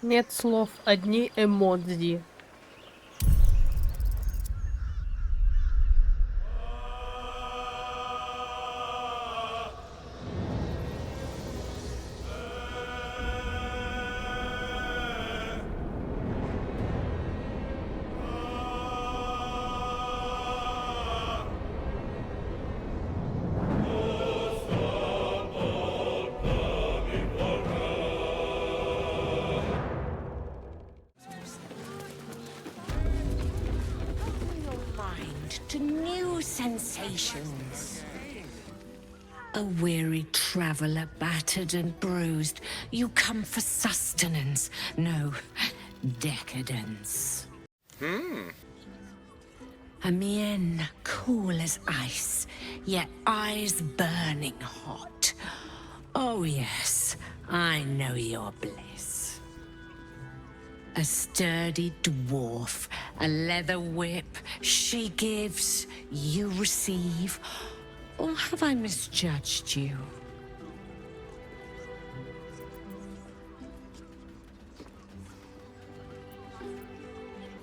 Нет слов, одни эмодзи. To new sensations. A weary traveller, battered and bruised, you come for sustenance, no, decadence. A mien cool as ice, yet eyes burning hot. Oh yes, I know your bliss. A sturdy dwarf, a leather whip, she gives, you receive. Or have I misjudged you?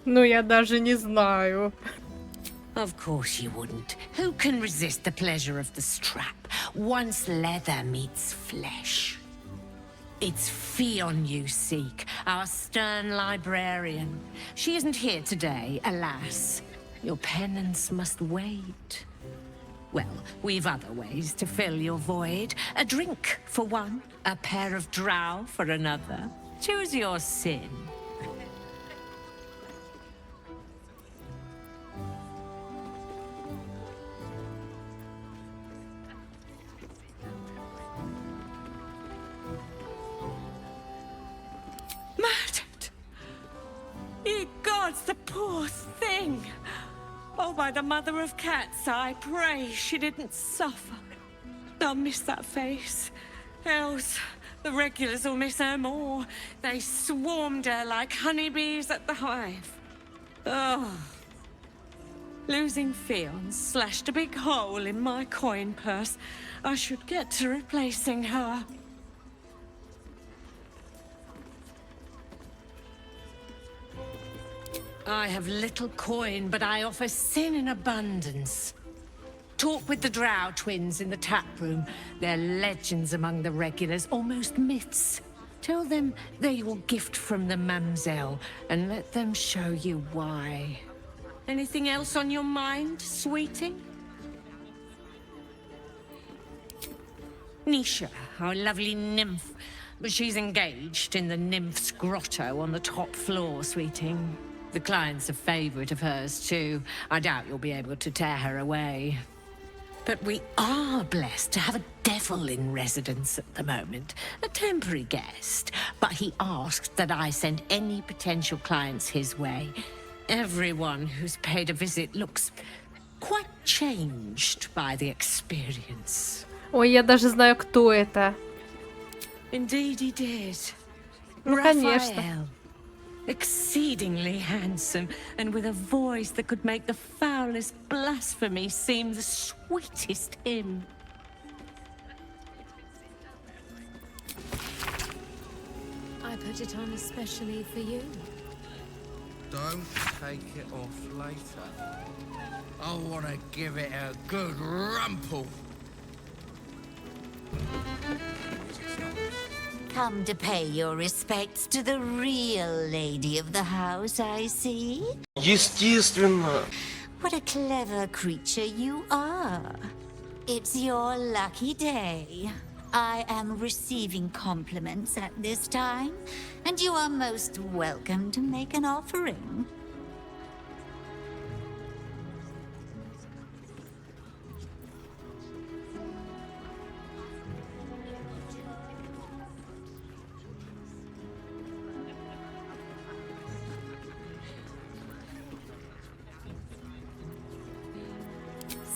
Ну, я даже не знаю. Of course you wouldn't. Who can resist the pleasure of the strap once leather meets flesh? It's Fionn you seek, our stern librarian. She isn't here today, alas. Your penance must wait. Well, we've other ways to fill your void. A drink for one, a pair of drow for another. Choose your sin. Murdered! Ye gods, the poor thing! Oh, by the mother of cats, I pray she didn't suffer. I'll miss that face. Else, the regulars will miss her more. They swarmed her like honeybees at the hive. Oh. Losing Fionn slashed a big hole in my coin purse. I should get to replacing her. I have little coin, but I offer sin in abundance. Talk with the Drow twins in the tap room. They're legends among the regulars, almost myths. Tell them they're your gift from the Mamselle, and let them show you why. Anything else on your mind, sweetie? Nisha, our lovely nymph. But she's engaged in the nymph's grotto on the top floor, sweetie. The client's a favorite of hers, too. I doubt you'll be able to tear her away. But we are blessed to have a devil in residence at the moment. A temporary guest. But he asked that I send any potential clients his way. Everyone who's paid a visit looks quite changed by the experience. Ой, я даже знаю, кто это. Indeed he did. Ну, конечно. Raphael. Exceedingly handsome, and with a voice that could make the foulest blasphemy seem the sweetest hymn. I put it on especially for you. Don't take it off later. I want to give it a good rumple. Come to pay your respects to the real lady of the house, I see. Естественно. What a clever creature you are. It's your lucky day. I am receiving compliments at this time, and you are most welcome to make an offering.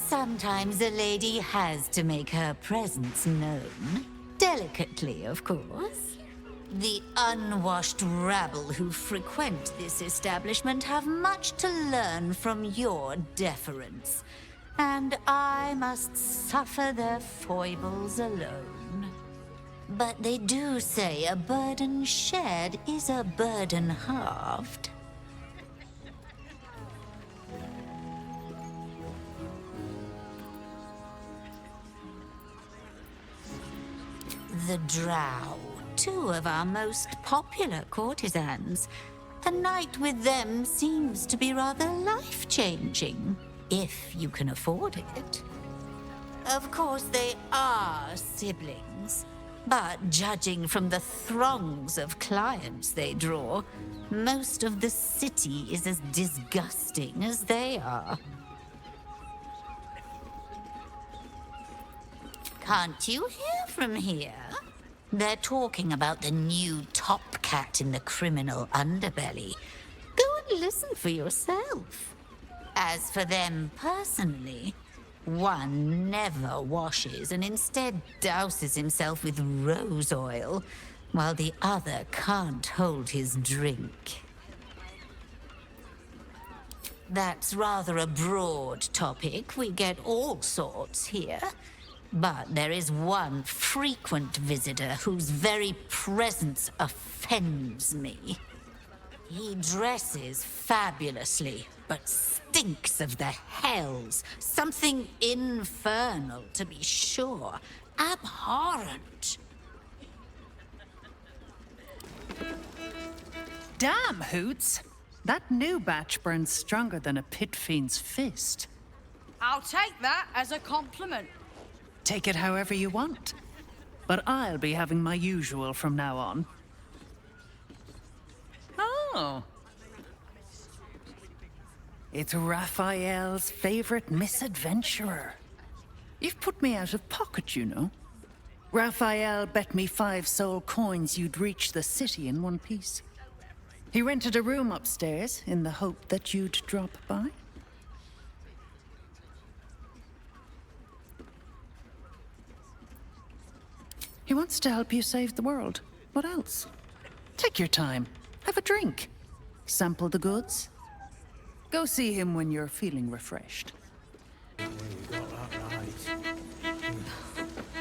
Sometimes a lady has to make her presence known. Delicately, of course. The unwashed rabble who frequent this establishment have much to learn from your deference. And I must suffer their foibles alone. But they do say a burden shared is a burden halved. The Drow, two of our most popular courtesans. A night with them seems to be rather life-changing, if you can afford it. Of course, they are siblings, but judging from the throngs of clients they draw, most of the city is as disgusting as they are. Can't you hear from here? They're talking about the new top cat in the criminal underbelly. Go and listen for yourself. As for them personally, one never washes and instead douses himself with rose oil, while the other can't hold his drink. That's rather a broad topic. We get all sorts here. But there is one frequent visitor whose very presence offends me. He dresses fabulously, but stinks of the hells. Something infernal, to be sure. Abhorrent. Damn, Hoots! That new batch burns stronger than a pit fiend's fist. I'll take that as a compliment. Take it however you want. But I'll be having my usual from now on. Oh. It's Raphael's favorite misadventurer. You've put me out of pocket, you know. Raphael bet me 5 soul coins you'd reach the city in one piece. He rented a room upstairs in the hope that you'd drop by. He wants to help you save the world. What else? Take your time. Have a drink. Sample the goods. Go see him when you're feeling refreshed.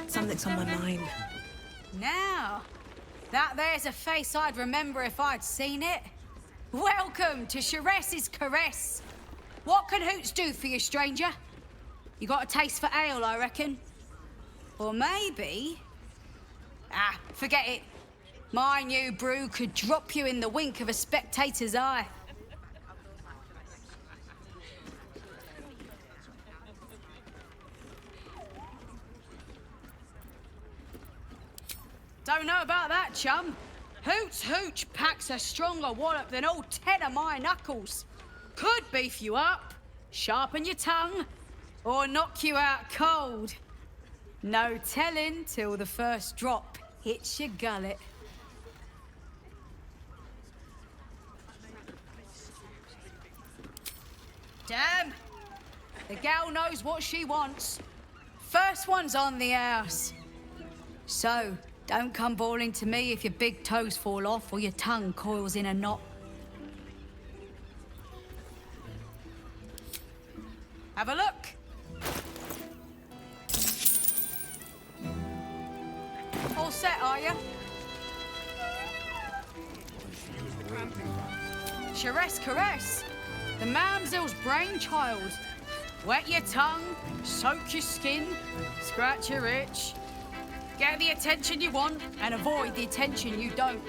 Something's on my mind. Now, that there's a face I'd remember if I'd seen it. Welcome to Sharess's Caress. What can Hoots do for you, stranger? You got a taste for ale, I reckon? Or maybe... Ah, forget it. My new brew could drop you in the wink of a spectator's eye. Don't know about that, chum. Hoots Hooch packs a stronger wallop than all 10 of my knuckles. Could beef you up, sharpen your tongue, or knock you out cold. No telling till the first drop hits your gullet. Damn! The gal knows what she wants. First one's on the house. So, don't come bawling to me if your big toes fall off or your tongue coils in a knot. Have a look. All set, are you? Sharess Caress, the mamsel's brainchild. Wet your tongue, soak your skin, scratch your itch. Get the attention you want and avoid the attention you don't.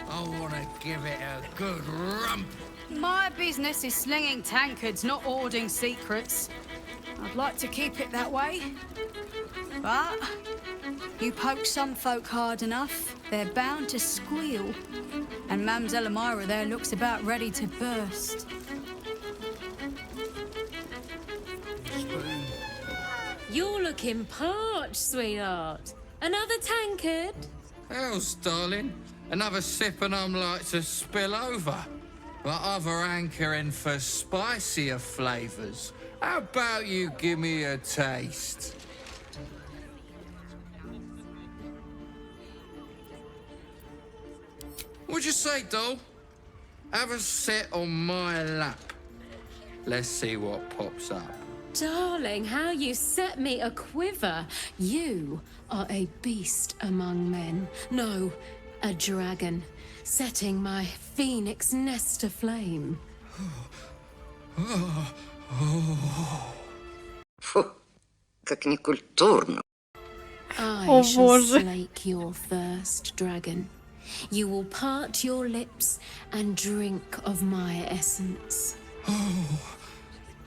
I want to give it a good rump. My business is slinging tankards, not hoarding secrets. I'd like to keep it that way. But you poke some folk hard enough, they're bound to squeal. And Mamselle Elmira there looks about ready to burst. You're looking parched, sweetheart. Another tankard? Hells, darling. Another sip and I'm like to spill over. But other hankering for spicier flavours. How about you give me a taste? What'd you say, doll? Have a sit on my lap. Let's see what pops up. Darling, how you set me a quiver. You are a beast among men. No, a dragon, setting my phoenix nest aflame. Фу, как некультурно. I shall Боже. slake your thirst, dragon. You will part your lips and drink of my essence.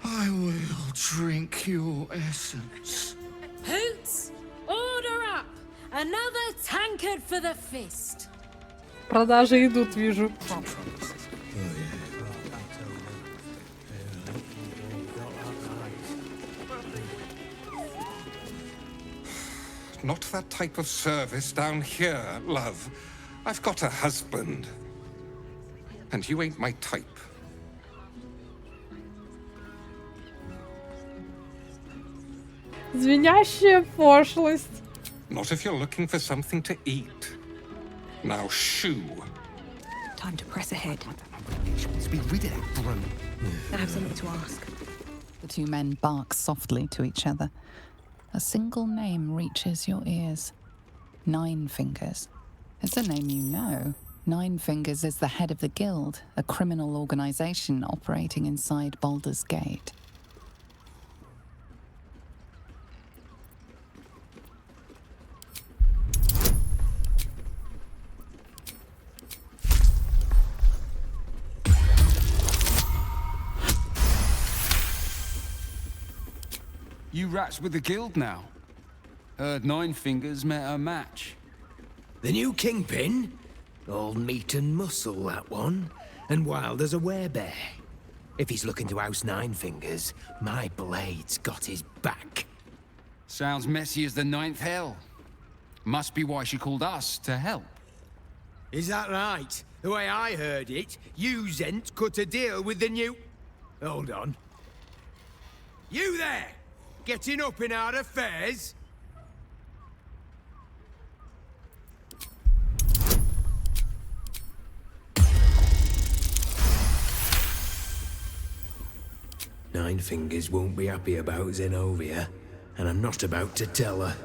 I will drink your essence. Hoots, order up! Another tankard for the fist. Продажи идут, вижу. Not that type of service down here, love. I've got a husband. And you ain't my type. Звенящая пошлость. Not if you're looking for something to eat. Now shoo. Time to press ahead. Be rid of that brunt. I have something to ask. The two men bark softly to each other. A single name reaches your ears. Nine Fingers. It's a name you know. Nine Fingers is the head of the Guild, a criminal organization operating inside Baldur's Gate. You rats with the guild now. Heard Nine Fingers met a match. The new kingpin? All meat and muscle, that one. And wild as a werebear. If he's looking to oust Nine Fingers, my blade's got his back. Sounds messy as the ninth hell. Must be why she called us to help. Is that right? The way I heard it, you Zent cut a deal with the new... Hold on. You there! Getting up in our affairs? Nine Fingers won't be happy about Zenobia, and I'm not about to tell her.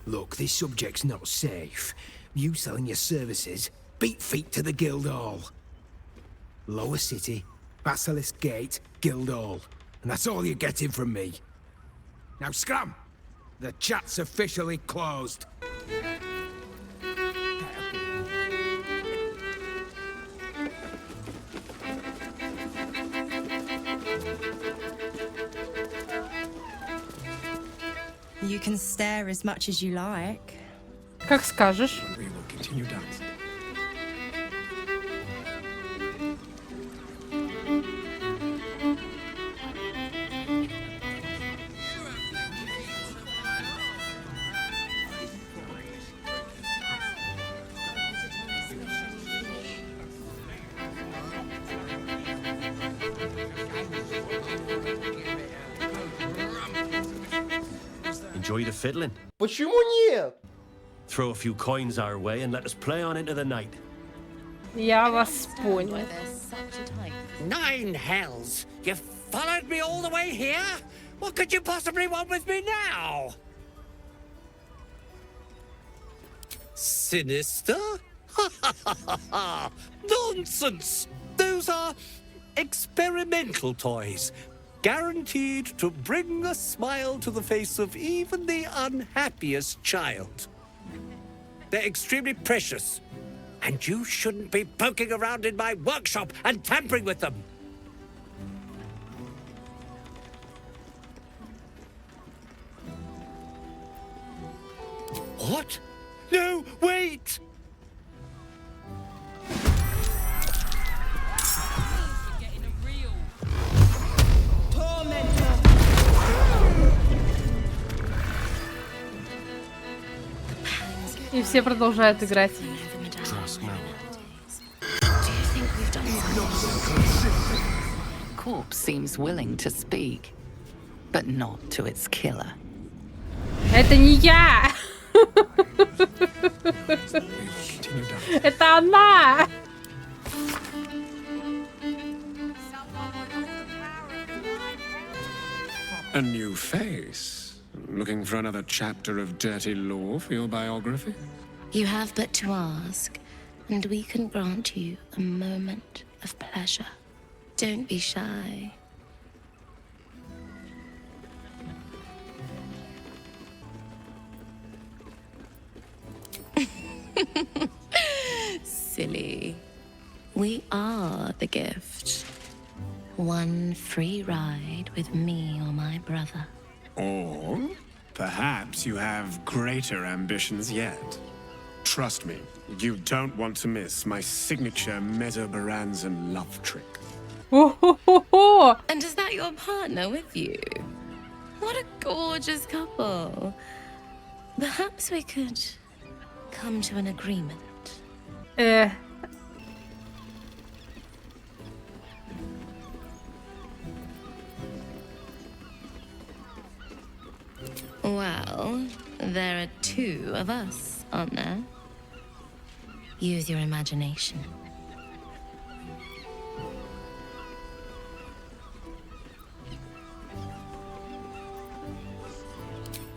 Look, this subject's not safe. You selling your services, beat feet to the Guildhall. Lower City, Basilisk Gate, Guildhall. And that's all you're getting from me. Now scram! The chat's officially closed. You can stare as much as you like. Как скажешь. We will continue dancing. Enjoy the fiddling. Почему нет? Throw a few coins our way and let us play on into the night. Я вас понял. Nine hells! You followed me all the way here? What could you possibly want with me now? Sinister? Nonsense! Those are experimental toys. Guaranteed to bring a smile to the face of even the unhappiest child. They're extremely precious, and you shouldn't be poking around in my workshop and tampering with them. What? No, wait! И все продолжают играть. Corpse seems willing to speak. but not to its killer. Это не я! Это она! A new face? Looking for another chapter of dirty lore for your biography? You have but to ask, and we can grant you a moment of pleasure. Don't be shy. Silly. We are the gift. One free ride with me or my brother. Or perhaps you have greater ambitions yet. Trust me, you don't want to miss my signature Mesobaranzan love trick. And is that your partner with you? What a gorgeous couple. Perhaps we could come to an agreement. Well, there are two of us, aren't there? Use your imagination.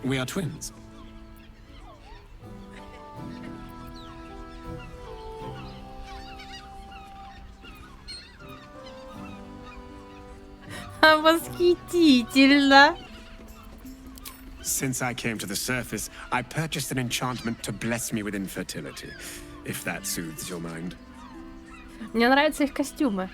We are twins. Восхитительно. Since I came to the surface, I purchased an enchantment to bless me with infertility, if that soothes your mind. Мне нравятся их костюмы.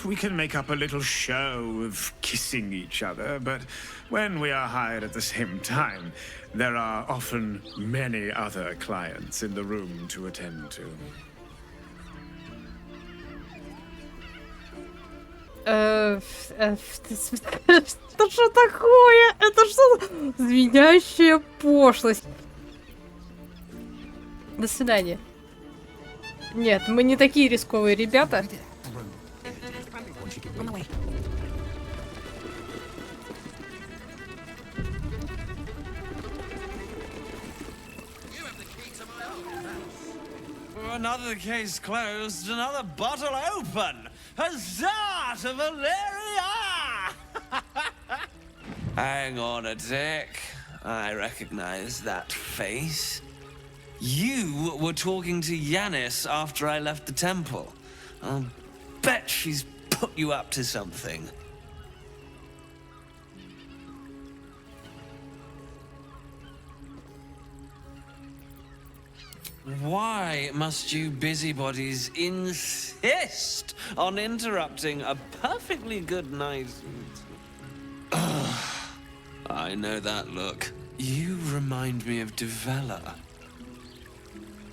We can make up a little show of kissing each other, but when we are hired at the same time, there are often many other clients in the room to attend to. Это что такое? Это что? Звенящая пошлость. До свидания. Нет, мы не такие рисковые ребята. Another case closed, another bottle open. Huzzah to Valeria! Hang on a tick. I recognize that face. You were talking to Yanis after I left the temple. I'll bet she's put you up to something. Why must you busybodies insist on interrupting a perfectly good night? I know that look. You remind me of Devella.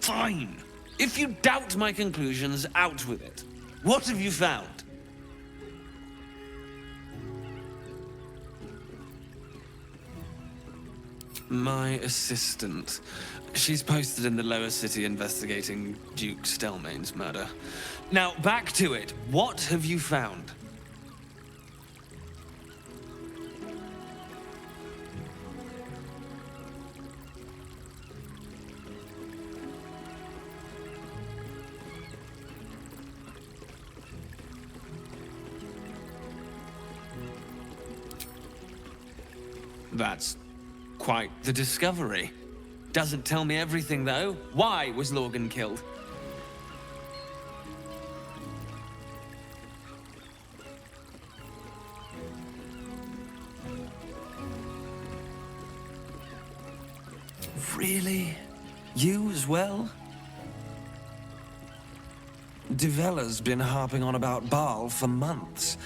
Fine. If you doubt my conclusions, out with it. What have you found? My assistant. She's posted in the lower city investigating Duke Stelmane's murder. Now, back to it. What have you found? That's quite the discovery. Doesn't tell me everything, though. Why was Lorgan killed? Really? You as well? Devella's been harping on about Baal for months.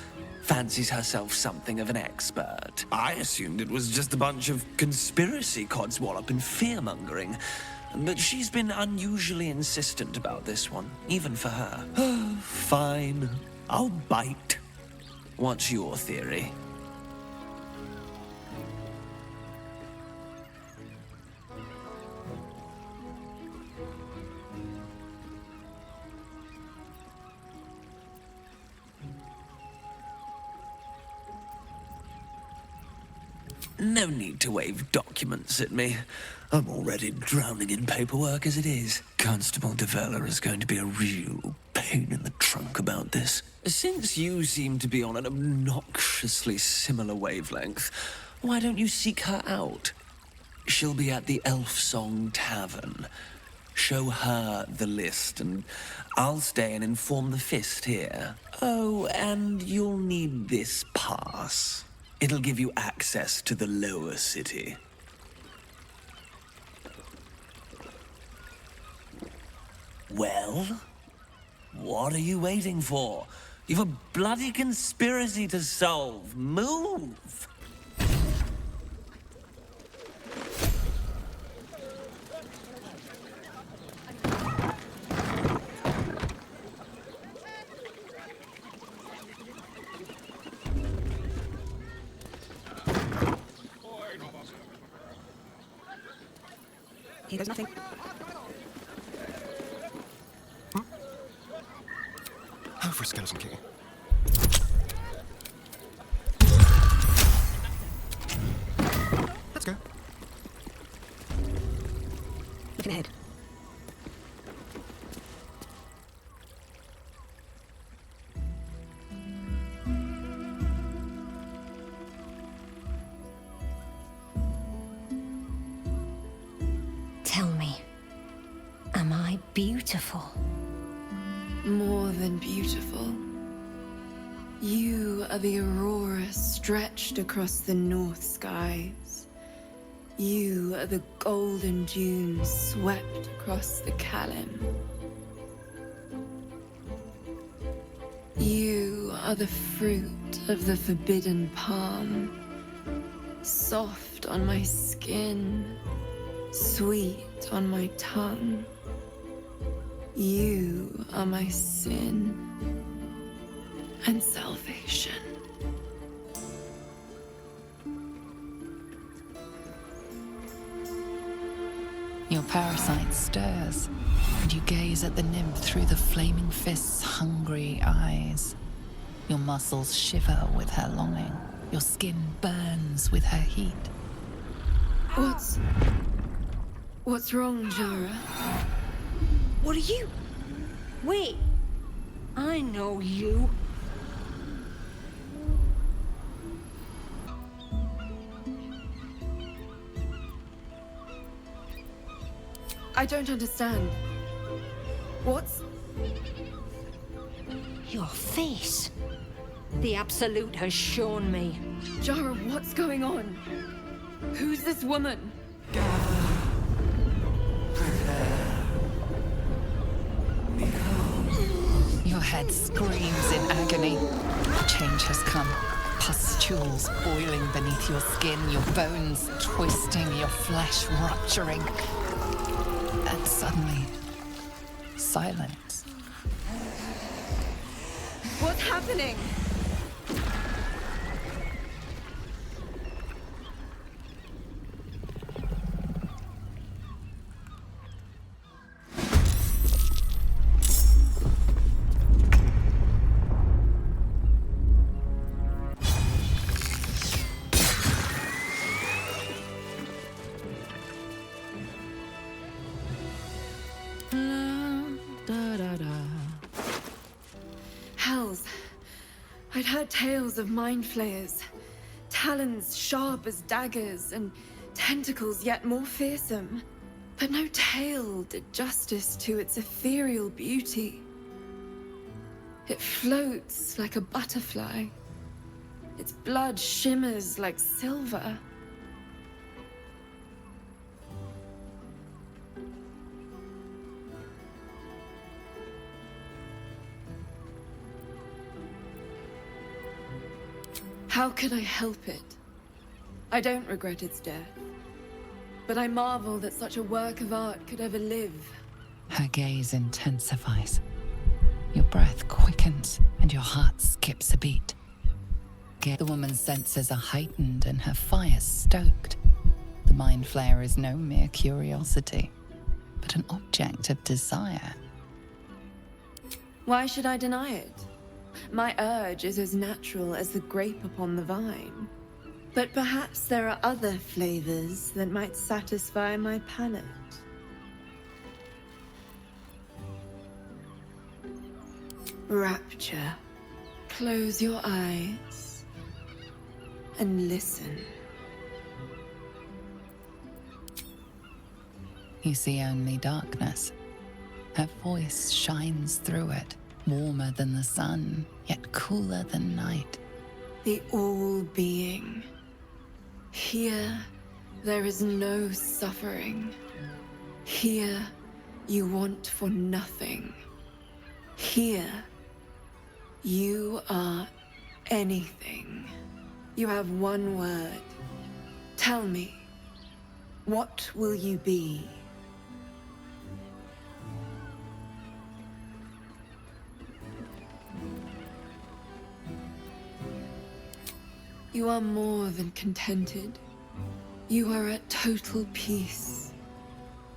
Fancies herself something of an expert. I assumed it was just a bunch of conspiracy codswallop and fear-mongering. But she's been unusually insistent about this one, even for her. Fine. I'll bite. What's your theory? No need to wave documents at me. I'm already drowning in paperwork as it is. Constable Develler is going to be a real pain in the trunk about this. Since you seem to be on an obnoxiously similar wavelength, why don't you seek her out? She'll be at the Elf Song Tavern. Show her the list, and I'll stay and inform the Fist here. Oh, and you'll need this pass. It'll give you access to the lower city. Well, what are you waiting for? You've a bloody conspiracy to solve. Move! He does nothing. Oh, for skeleton key. Let's go. Looking ahead. Tell me, am I beautiful? More than beautiful. You are the aurora stretched across the north skies. You are the golden dunes swept across the Kalim. You are the fruit of the forbidden palm, soft on my skin, sweet on my tongue. You are my sin and salvation. Your parasite stirs, and you gaze at the nymph through the flaming fist's hungry eyes. Your muscles shiver with her longing. Your skin burns with her heat. What's wrong, Jara? What are you? Wait, I know you. I don't understand. What's... Your face. The Absolute has shown me. Jara, what's going on? Who's this woman? Your head screams in agony. Change has come. Pustules boiling beneath your skin, your bones twisting, your flesh rupturing. And suddenly, silence. What's happening? I'd heard tales of mind flayers, talons sharp as daggers, and tentacles yet more fearsome. But no tale did justice to its ethereal beauty. It floats like a butterfly. Its blood shimmers like silver. How could I help it? I don't regret its death, but I marvel that such a work of art could ever live. Her gaze intensifies. Your breath quickens and your heart skips a beat. The woman's senses are heightened and her fire stoked. The mind flayer is no mere curiosity, but an object of desire. Why should I deny it? My urge is as natural as the grape upon the vine. But perhaps there are other flavors that might satisfy my palate. Rapture. Close your eyes and listen. You see only darkness. Her voice shines through it, warmer than the sun, yet cooler than night. The all-being. Here, there is no suffering. Here, you want for nothing. Here, you are anything. You have one word. Tell me, what will you be? You are more than contented. You are at total peace.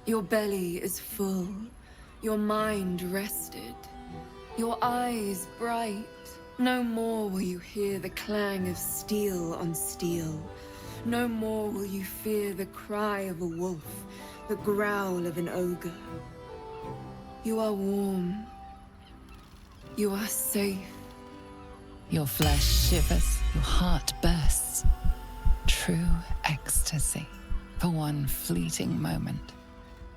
Your belly is full. Your mind rested. Your eyes bright. No more will you hear the clang of steel on steel. No more will you fear the cry of a wolf, the growl of an ogre. You are warm. You are safe. Your flesh shivers, your heart bursts. True ecstasy for one fleeting moment.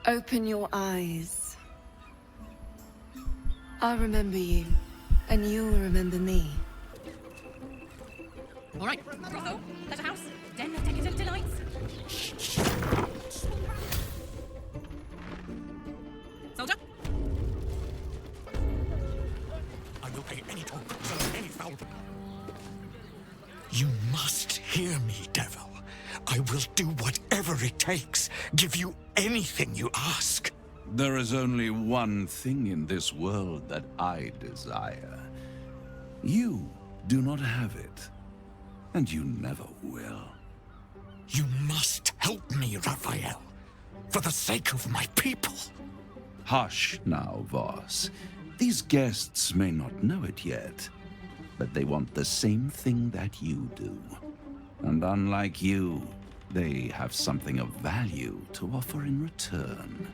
Open your eyes. I'll remember you, and you'll remember me. All right, brothel, pleasure house, den of decadent delights. Soldier? I will pay any toll, serve any foul. You must hear me, devil. I will do whatever it takes, give you anything you ask. There is only one thing in this world that I desire. You do not have it, and you never will. You must help me, Raphael, for the sake of my people. Hush now, Voss. These guests may not know it yet, but they want the same thing that you do. And unlike you, they have something of value to offer in return.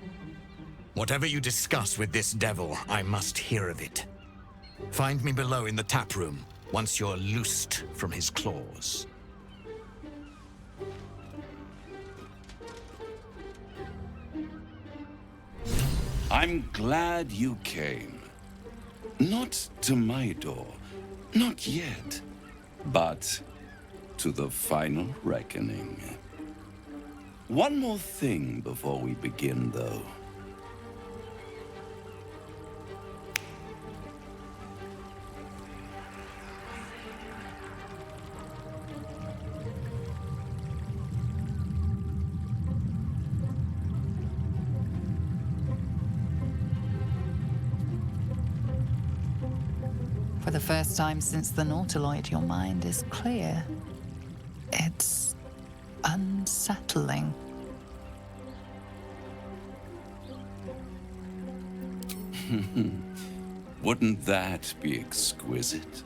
Whatever you discuss with this devil, I must hear of it. Find me below in the tap room, once you're loosed from his claws. I'm glad you came. Not to my door, not yet, but to the final reckoning. One more thing before we begin, though. For the first time since the Nautiloid, your mind is clear. It's unsettling. Wouldn't that be exquisite?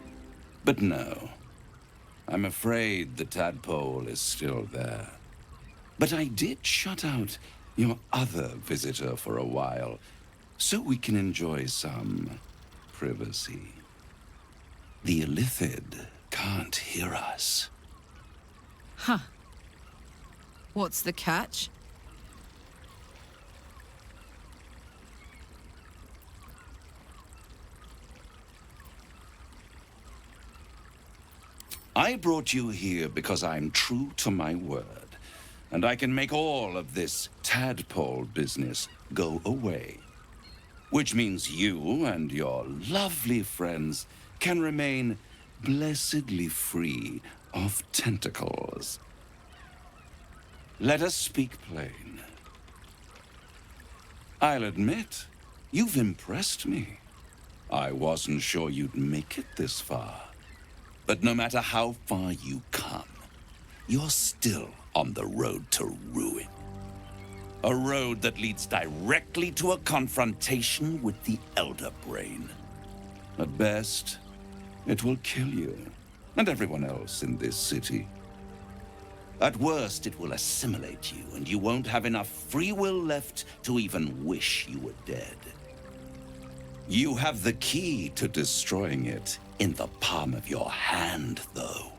But no. I'm afraid the tadpole is still there. But I did shut out your other visitor for a while, so we can enjoy some privacy. The illithid can't hear us. Huh. What's the catch? I brought you here because I'm true to my word, and I can make all of this tadpole business go away. Which means you and your lovely friends can remain blessedly free of tentacles. Let us speak plain. I'll admit, you've impressed me. I wasn't sure you'd make it this far. But no matter how far you come, you're still on the road to ruin. A road that leads directly to a confrontation with the Elder Brain. At best, it will kill you and everyone else in this city. At worst, it will assimilate you, and you won't have enough free will left to even wish you were dead. You have the key to destroying it in the palm of your hand, though.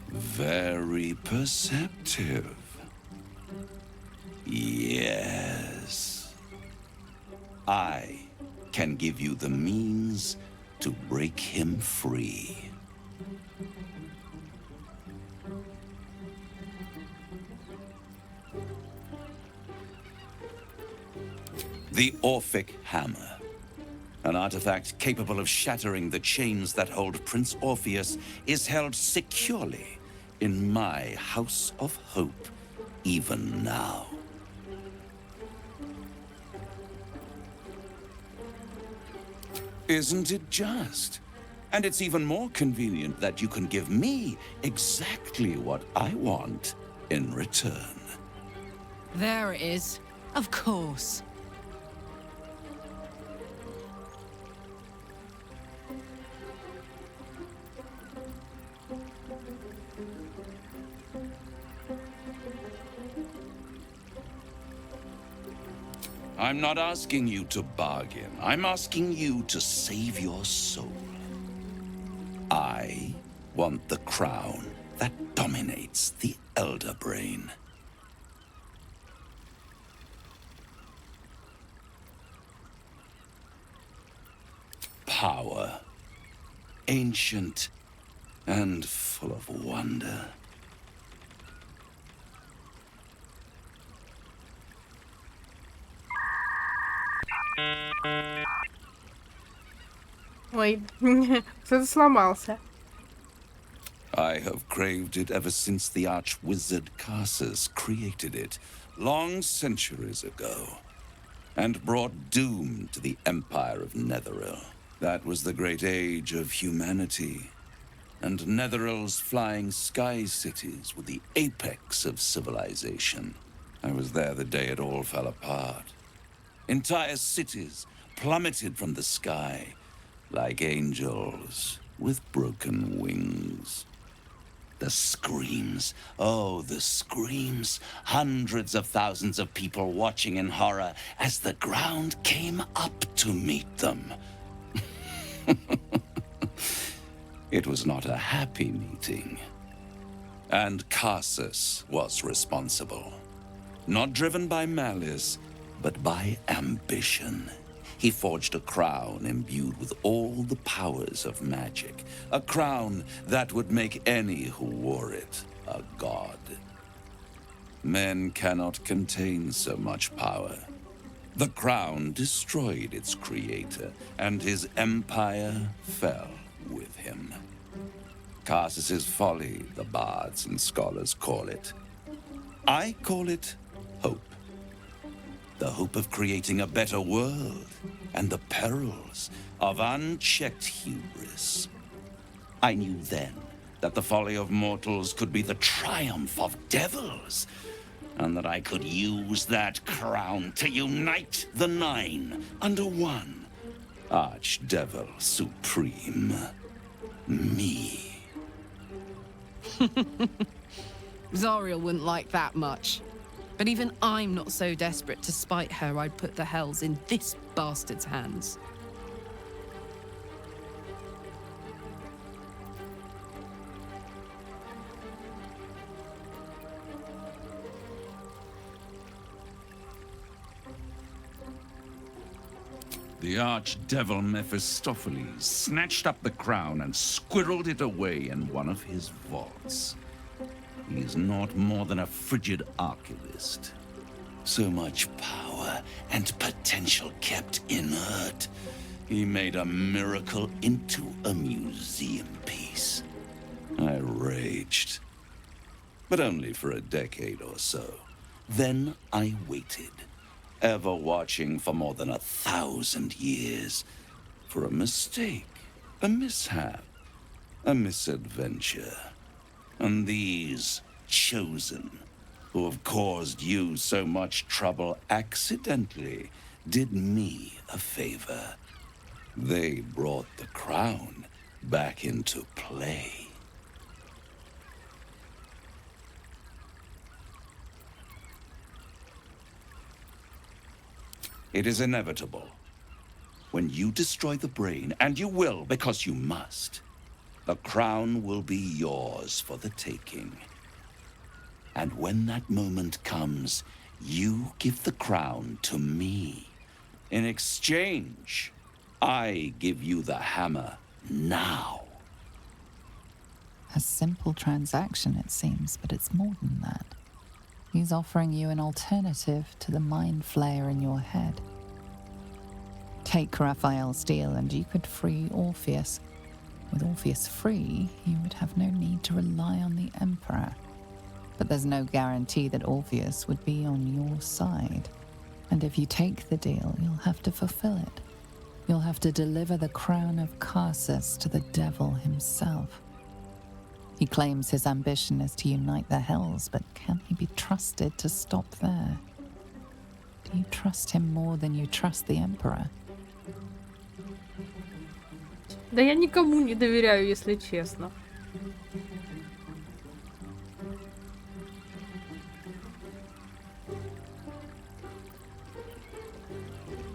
Very perceptive. Yes. I can give you the means to break him free. The Orphic Hammer. An artifact capable of shattering the chains that hold Prince Orpheus is held securely in my House of Hope, even now. Isn't it just? And it's even more convenient that you can give me exactly what I want in return. There it is. Of course. I'm not asking you to bargain. I'm asking you to save your soul. I want the crown that dominates the Elder Brain. Power. Ancient and full of wonder. Ой, кто-то сломался. I have craved it ever since the arch-wizard Carsus created it, long centuries ago, and brought doom to the Empire of Netheril. That was the great age of humanity, and Netheril's flying sky cities were the apex of civilization. I was there the day it all fell apart. Entire cities plummeted from the sky, like angels with broken wings. The screams, oh, the screams. Hundreds of thousands of people watching in horror as the ground came up to meet them. It was not a happy meeting. And Carsus was responsible. Not driven by malice, but by ambition. He forged a crown imbued with all the powers of magic. A crown that would make any who wore it a god. Men cannot contain so much power. The crown destroyed its creator, and his empire fell with him. Carsus's folly, the bards and scholars call it. I call it hope. The hope of creating a better world, and the perils of unchecked hubris. I knew then that the folly of mortals could be the triumph of devils, and that I could use that crown to unite the Nine under one Archdevil Supreme. Me. Zariel wouldn't like that much. But even I'm not so desperate to spite her I'd put the hells in this bastard's hands. The archdevil Mephistopheles snatched up the crown and squirreled it away in one of his vaults. He's not more than a frigid archivist. So much power and potential kept inert. He made a miracle into a museum piece. I raged. But only for a decade or so. Then I waited, ever watching for more than 1,000 years, for a mistake, a mishap, a misadventure. And these chosen, who have caused you so much trouble accidentally, did me a favor. They brought the crown back into play. It is inevitable. When you destroy the brain, and you will because you must, the crown will be yours for the taking. And when that moment comes, you give the crown to me. In exchange, I give you the hammer now. A simple transaction, it seems, but it's more than that. He's offering you an alternative to the mind flayer in your head. Take Raphael's deal and you could free Orpheus. With Orpheus free, you would have no need to rely on the Emperor. But there's no guarantee that Orpheus would be on your side. And if you take the deal, you'll have to fulfill it. You'll have to deliver the crown of Carsus to the devil himself. He claims his ambition is to unite the hells, but can he be trusted to stop there? Do you trust him more than you trust the Emperor? Да я никому не доверяю, если честно.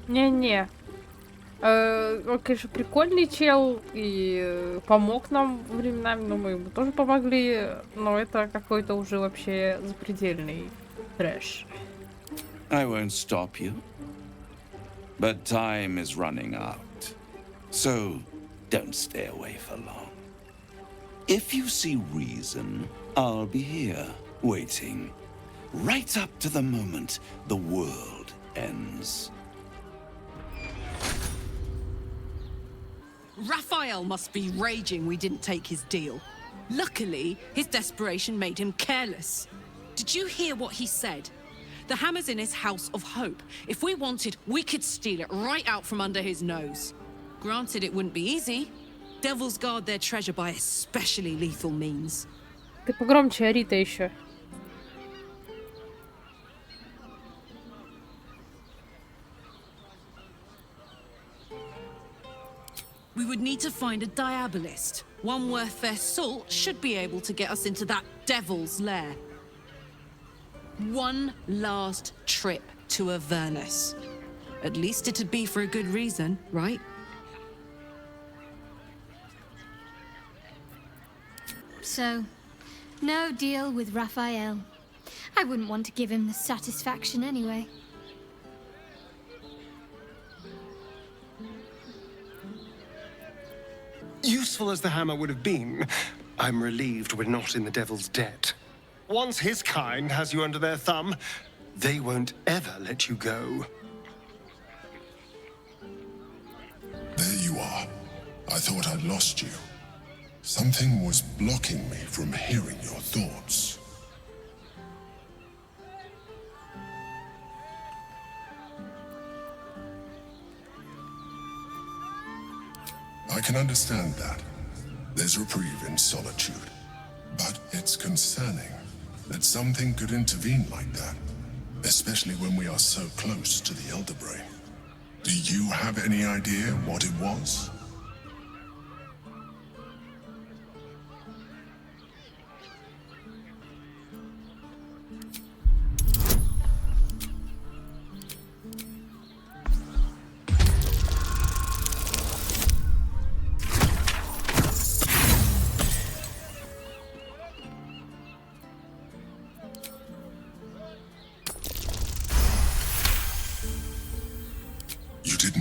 Не-не. Он, конечно, прикольный чел и помог нам временами, но мы ему тоже помогли, но это какой-то уже вообще запредельный трэш. I won't stop you, but time is running out, so don't stay away for long. If you see reason, I'll be here, waiting, right up to the moment the world ends. Raphael must be raging we didn't take his deal. Luckily, his desperation made him careless. Did you hear what he said? The hammer's in his house of hope. If we wanted, we could steal it right out from under his nose. Granted, it wouldn't be easy. Devils guard their treasure by especially lethal means. Ты погромче ори-то еще. We would need to find a diabolist. One worth their salt should be able to get us into that devil's lair. One last trip to Avernus. At least it'd be for a good reason, right? So, no deal with Raphael. I wouldn't want to give him the satisfaction anyway. Useful as the hammer would have been, I'm relieved we're not in the devil's debt. Once his kind has you under their thumb, they won't ever let you go. There you are. I thought I'd lost you. Something was blocking me from hearing your thoughts. I can understand that. There's reprieve in solitude. But it's concerning that something could intervene like that, especially when we are so close to the Elder Brain. Do you have any idea what it was?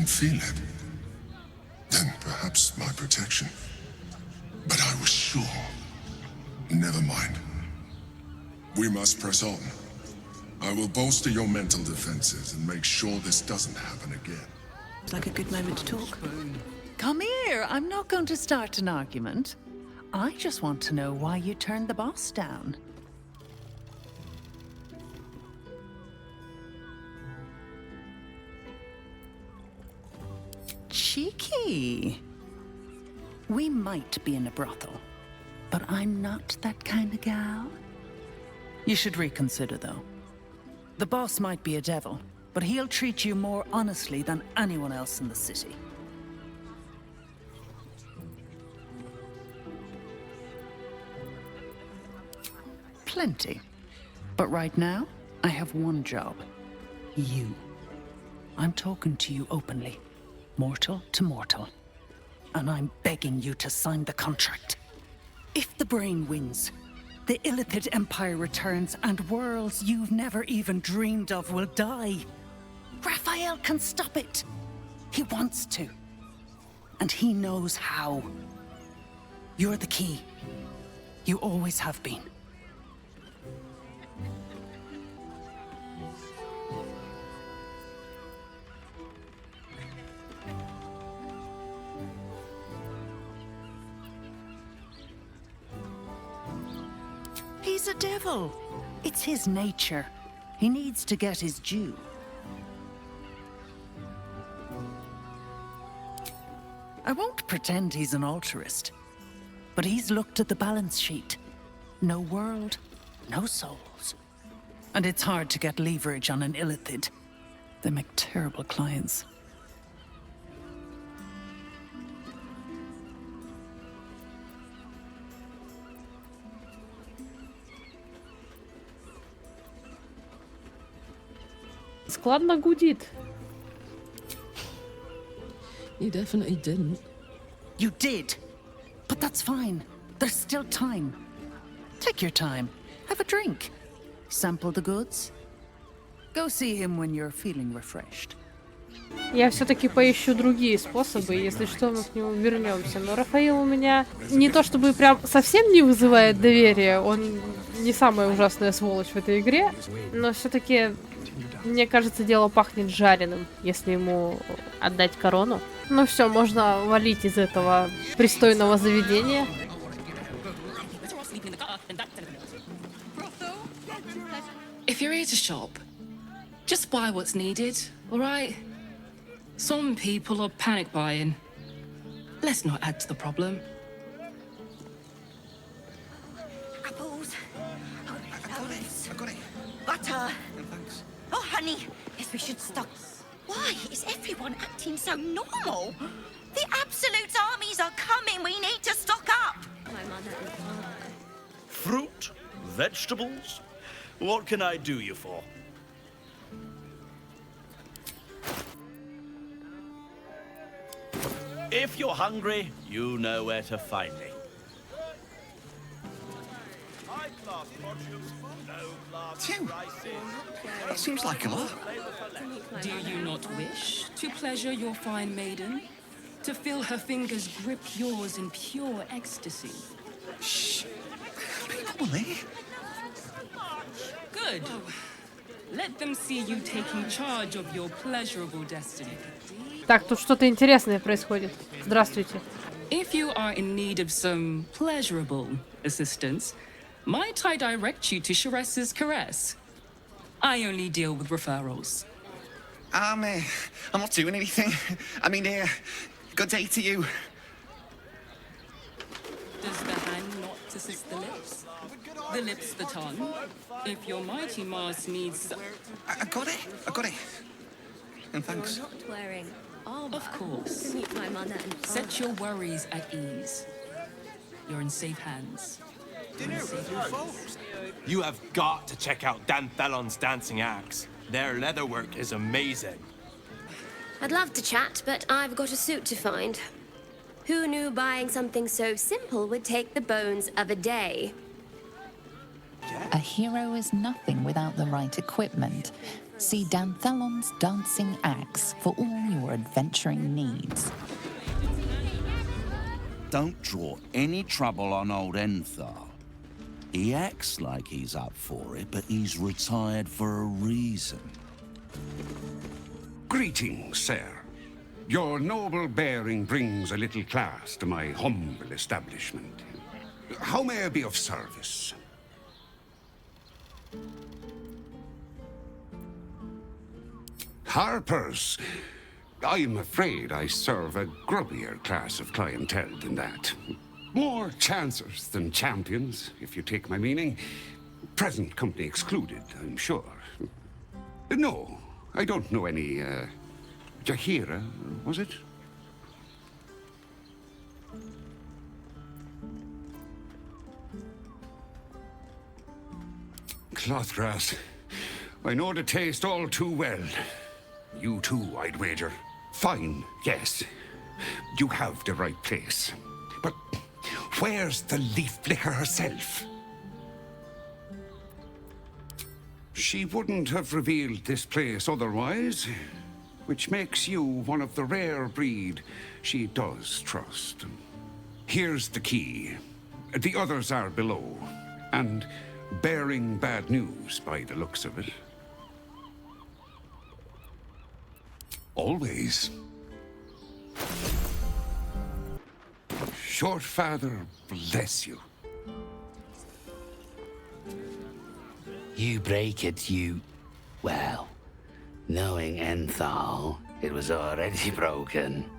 Feel it. Then perhaps my protection. But I was sure. Never mind. We must press on. I will bolster your mental defenses and make sure this doesn't happen again. It's like a good moment to talk. Come here. I'm not going to start an argument. I just want to know why you turned the boss down. Cheeky. We might be in a brothel, but I'm not that kind of gal. You should reconsider, though. The boss might be a devil, but he'll treat you more honestly than anyone else in the city. plenty. But right now, I have one job. You. I'm talking to you openly, mortal to mortal. And I'm begging you to sign the contract. If the brain wins, the Illithid Empire returns and worlds you've never even dreamed of will die. Raphael can stop it. He wants to. And he knows how. You're the key. You always have been. He's a devil. It's his nature. He needs to get his due. I won't pretend he's an altruist, but he's looked at the balance sheet. No world, no souls. And it's hard to get leverage on an Illithid. They make terrible clients. Складно гудит. You definitely didn't. You did. But that's fine. There's still time. Take your time. Have a drink. Sample the goods. Go see him when you're feeling refreshed. Я все-таки поищу другие способы, если что, мы к нему вернемся. Но Рафаил у меня не то чтобы прям совсем не вызывает доверия, он не самая ужасная сволочь в этой игре, но все-таки, мне кажется, дело пахнет жареным, если ему отдать корону. Ну все, можно валить из этого пристойного заведения. If you're here to shop, just buy what's needed, all right? Some people are panic buying. Let's not add to the problem. Apples. I got it. Butter. Thanks. Oh, honey. Yes, we should stock. Why is everyone acting so normal? The Absolute armies are coming. We need to stock up. Fruit? Vegetables? What can I do you for? If you're hungry, you know where to find me. Two? That seems like a lot. Do you not wish to pleasure your fine maiden? To feel her fingers grip yours in pure ecstasy? Shh. People, eh? Good. Let them see you taking charge of your pleasurable destiny. Так, тут что-то интересное происходит. Здравствуйте. If you are in need of some pleasurable assistance, might I direct you to Sheres's caress? I only deal with referrals. I'm not doing anything. I mean, good day to you. Does the hand not assist the lips? The lips the tongue? If your mighty Mars needs... I got it. And thanks. You're not wearing armor. Of course. To meet my mother and father. Set your worries at ease. You're in safe hands. You have got to check out Dan Thelon's dancing acts. Their leatherwork is amazing. I'd love to chat, but I've got a suit to find. Who knew buying something so simple would take the bones of a day? A hero is nothing without the right equipment. See Dan Thelon's dancing acts for all your adventuring needs. Don't draw any trouble on old Enthar. He acts like he's up for it, but he's retired for a reason. Greetings, sir. Your noble bearing brings a little class to my humble establishment. How may I be of service? Harpers. I'm afraid I serve a grubbier class of clientele than that. More chancers than champions, if you take my meaning. Present company excluded, I'm sure. No, I don't know any, Jahira, was it? clothgrass. I know the taste all too well. You too, I'd wager. Fine, yes. You have the right place. But where's the leaf flicker herself? She wouldn't have revealed this place otherwise, which makes you one of the rare breed she does trust. Here's the key. The others are below, and bearing bad news by the looks of it. Always. Short father bless you. You break it, you... Well, knowing Enthal, it was already broken.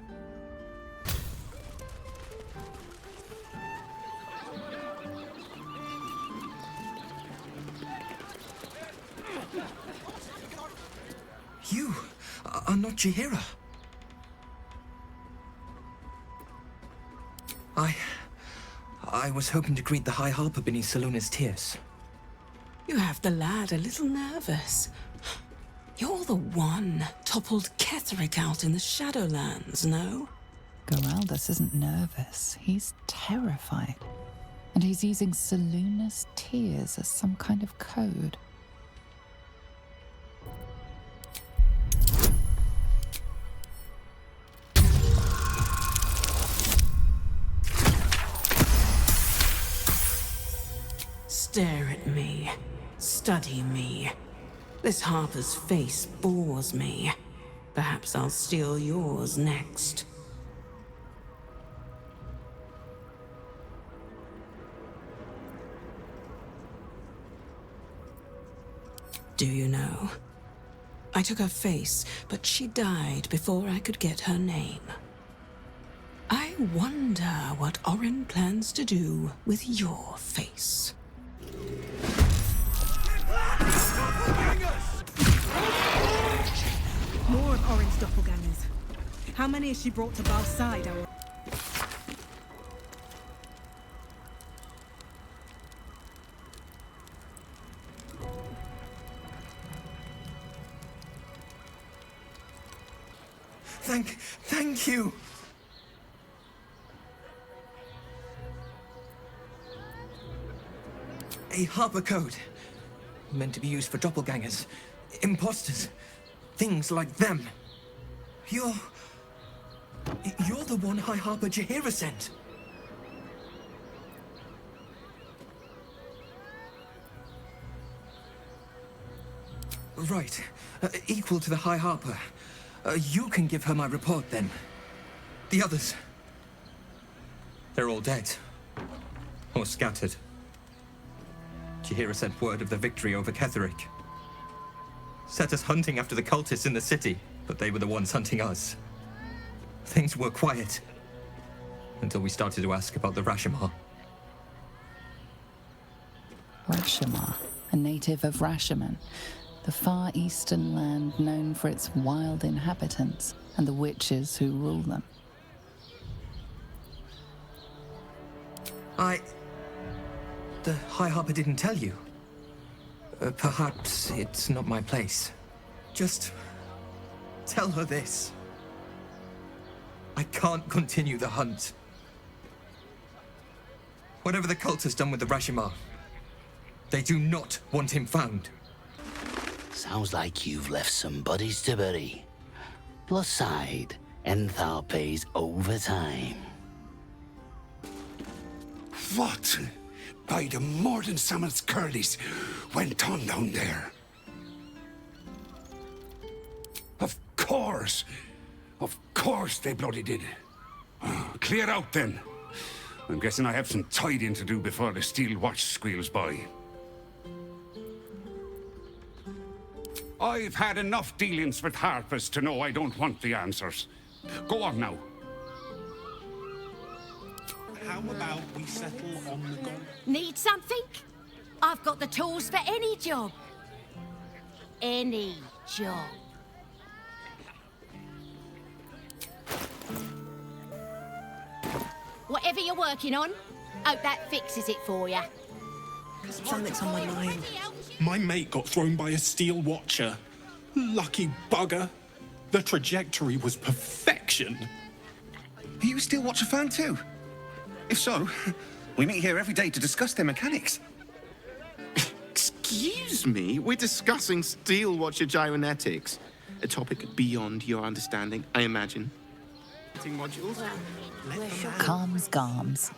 You are not Jahira. I was hoping to greet the High Harper beneath Salona's tears. You have the lad a little nervous. You're the one toppled Ketherick out in the Shadowlands, no? Geraldus isn't nervous. He's terrified. And he's using Salona's tears as some kind of code. Stare at me. Study me. This Harper's face bores me. Perhaps I'll steal yours next. Do you know? I took her face, but she died before I could get her name. I wonder what Orin plans to do with your face. More of Orin's doppelgangers. How many has she brought to Bal's side, our... Thank you! A Harper code. Meant to be used for doppelgangers, imposters, things like them. You're the one High Harper Jahira sent. Right. Equal to the High Harper. You can give her my report, then. The others... they're all dead. Or scattered. Jahira sent word of the victory over Ketherick. Set us hunting after the cultists in the city, but they were the ones hunting us. Things were quiet. Until we started to ask about the Rashomar. Rashomar, a native of Rashomon, the far eastern land known for its wild inhabitants and the witches who rule them. The High Harper didn't tell you. Perhaps it's not my place. Just tell her this. I can't continue the hunt. Whatever the cult has done with the Rashomar, they do not want him found. Sounds like you've left some bodies to bury. Plus side, Enthal pays overtime. What? By the more than Sammon's curlies went on down there. Of course they bloody did. Clear out then. I'm guessing I have some tidying to do before the steel watch squeals by. I've had enough dealings with Harpers to know I don't want the answers. Go on now. How about we settle on the gold? Need something? I've got the tools for any job. Any job. Whatever you're working on, hope that fixes it for you. Something's on my mind. My mate got thrown by a steel watcher. Lucky bugger. The trajectory was perfection. Are you a steel watcher fan too? If so, we meet here every day to discuss their mechanics. Excuse me? We're discussing steel watcher gyromatics. A topic beyond your understanding, I imagine. Modules. Calms Garms.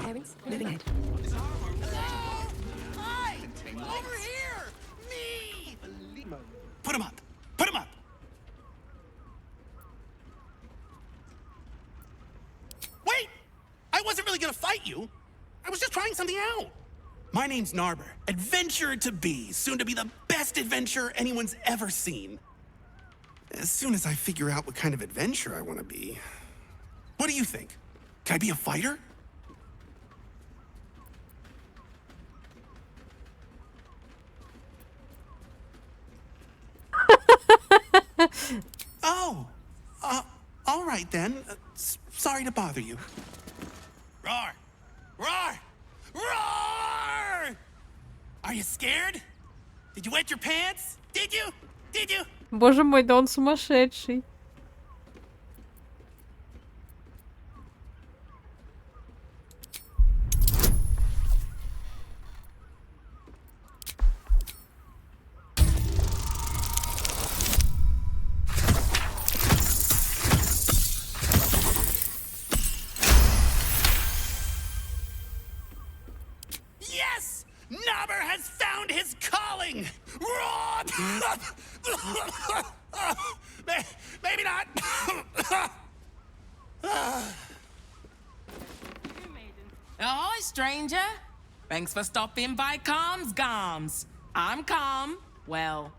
Parents, moving ahead. Over here! Me! Put him up! Put him up! Wait! I wasn't really gonna fight you. I was just trying something out. My name's Narber, adventurer to be, soon to be the best adventurer anyone's ever seen. As soon as I figure out what kind of adventurer I want to be. What do you think? Can I be a fighter? Oh, all right then. Sorry to bother you. Roar! Roar! Roar! Are you scared? Did you wet your pants? Did you? Did you? Боже мой, да он сумасшедший. Yes! Nobber has found his calling! Roar! Maybe not. Ahoy, stranger. Thanks for stopping by Calms Garms. I'm Calm. Well,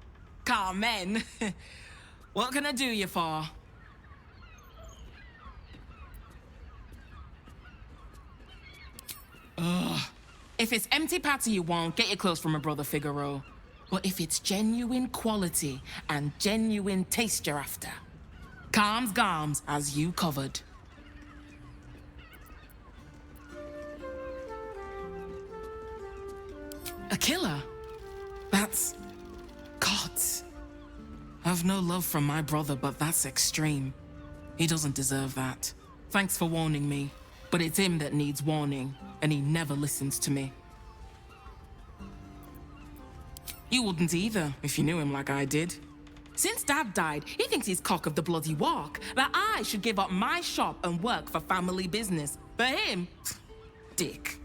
Carmen. What can I do you for? Ugh. If it's empty patty you want, get your clothes from my brother Figaro. But if it's genuine quality and genuine taste you're after, Calms Garms has you covered. A killer? That's... God. I've no love from my brother, but that's extreme. He doesn't deserve that. Thanks for warning me, but it's him that needs warning, and he never listens to me. You wouldn't either, if you knew him like I did. Since Dad died, he thinks he's cock of the bloody walk, that I should give up my shop and work for family business. For him, dick.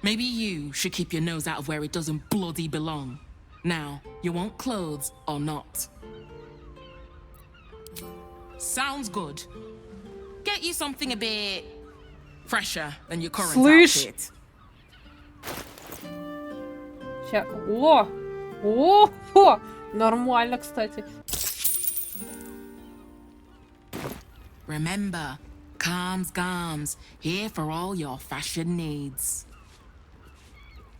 Maybe you should keep your nose out of where it doesn't bloody belong. Now, you want clothes or not? Sounds good. Get you something a bit fresher than your current outfit. Ща... О! О! Нормально, кстати. Remember, Calms Garms, here for all your fashion needs.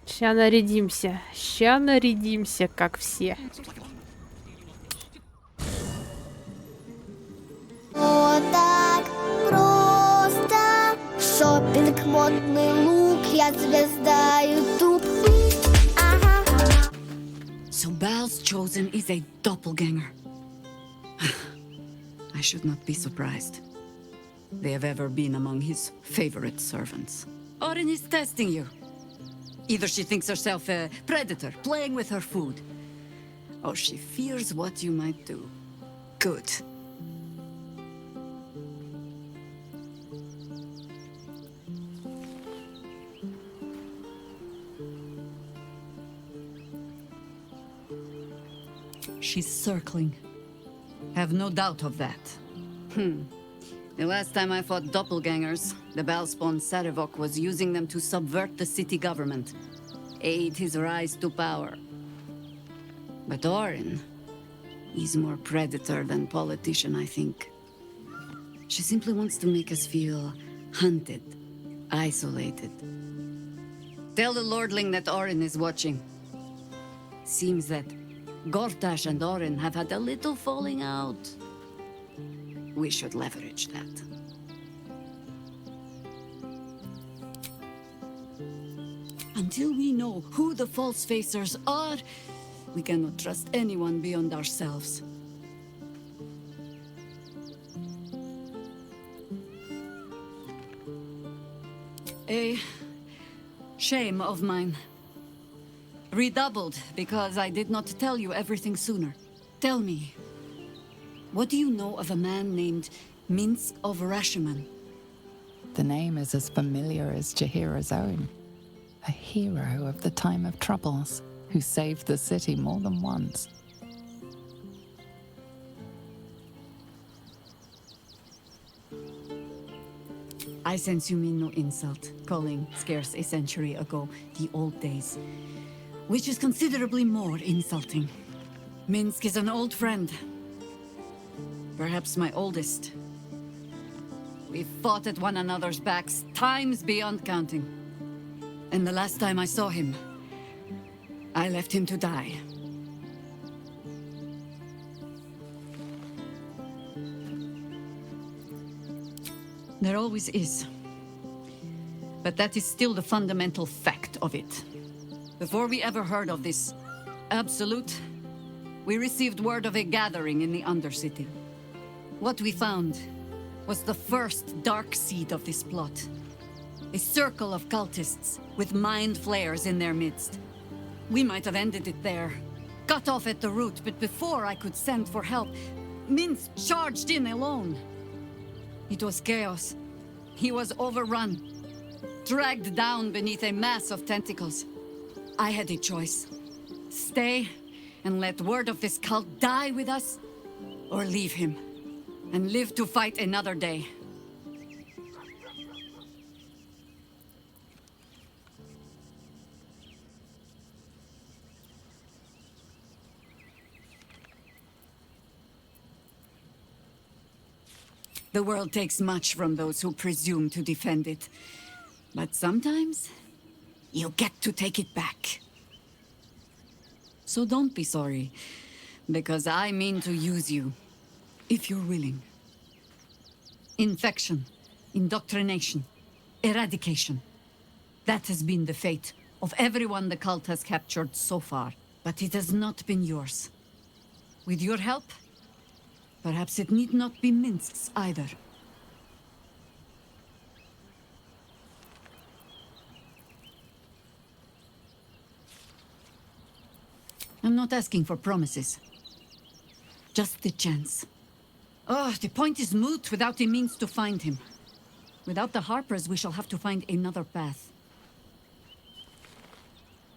Ща нарядимся. Ща нарядимся, как все. Вот так просто. Шопинг, модный лук, я звезда YouTube. So Bal's chosen is a doppelganger. I should not be surprised. They have ever been among his favorite servants. Orin is testing you. Either she thinks herself a predator, playing with her food, or she fears what you might do. Good. She's circling. Have no doubt of that. The last time I fought doppelgangers, the Balspawn Sarevok was using them to subvert the city government, aid his rise to power. But Orin, he's more predator than politician, I think. She simply wants to make us feel hunted, isolated. Tell the Lordling that Orin is watching. Seems that Gortash and Orin have had a little falling out. We should leverage that. Until we know who the false facers are, we cannot trust anyone beyond ourselves. A shame of mine. Redoubled because I did not tell you everything sooner. Tell me, what do you know of a man named Minsk of Rashomon? The name is as familiar as Jahira's own. A hero of the time of troubles, who saved the city more than once. I sense you mean no insult, calling scarce a century ago the old days, which is considerably more insulting. Minsk is an old friend. Perhaps my oldest. We fought at one another's backs times beyond counting. And the last time I saw him, I left him to die. There always is. But that is still the fundamental fact of it. Before we ever heard of this absolute, we received word of a gathering in the Undercity. What we found was the first dark seed of this plot. A circle of cultists with mind flayers in their midst. We might have ended it there, cut off at the root, but before I could send for help, Minsk charged in alone. It was chaos. He was overrun, dragged down beneath a mass of tentacles. I had a choice. Stay and let word of this cult die with us, or leave him and live to fight another day. The world takes much from those who presume to defend it. But sometimes, you get to take it back. So don't be sorry, because I mean to use you, if you're willing. Infection, indoctrination, eradication. That has been the fate of everyone the cult has captured so far. But it has not been yours. With your help, perhaps it need not be Minsk's either. I'm not asking for promises. Just the chance. Oh, the point is moot without the means to find him. Without the Harpers, we shall have to find another path.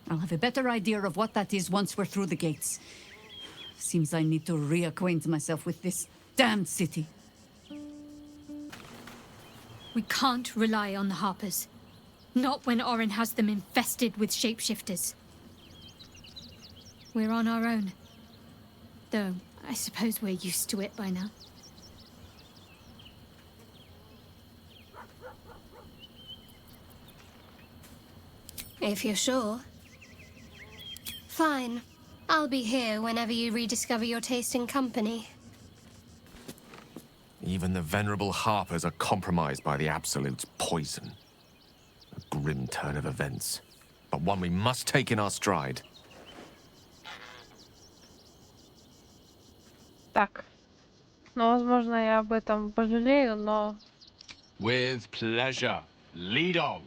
I'll have a better idea of what that is once we're through the gates. Seems I need to reacquaint myself with this damned city. We can't rely on the Harpers. Not when Orin has them infested with shapeshifters. We're on our own. Though, I suppose we're used to it by now. If you're sure. Fine. I'll be here whenever you rediscover your taste in company. Even the venerable Harpers are compromised by the Absolute's poison. A grim turn of events, but one we must take in our stride. Так. Ну, возможно, я об этом пожалею, но... With pleasure. Lead on.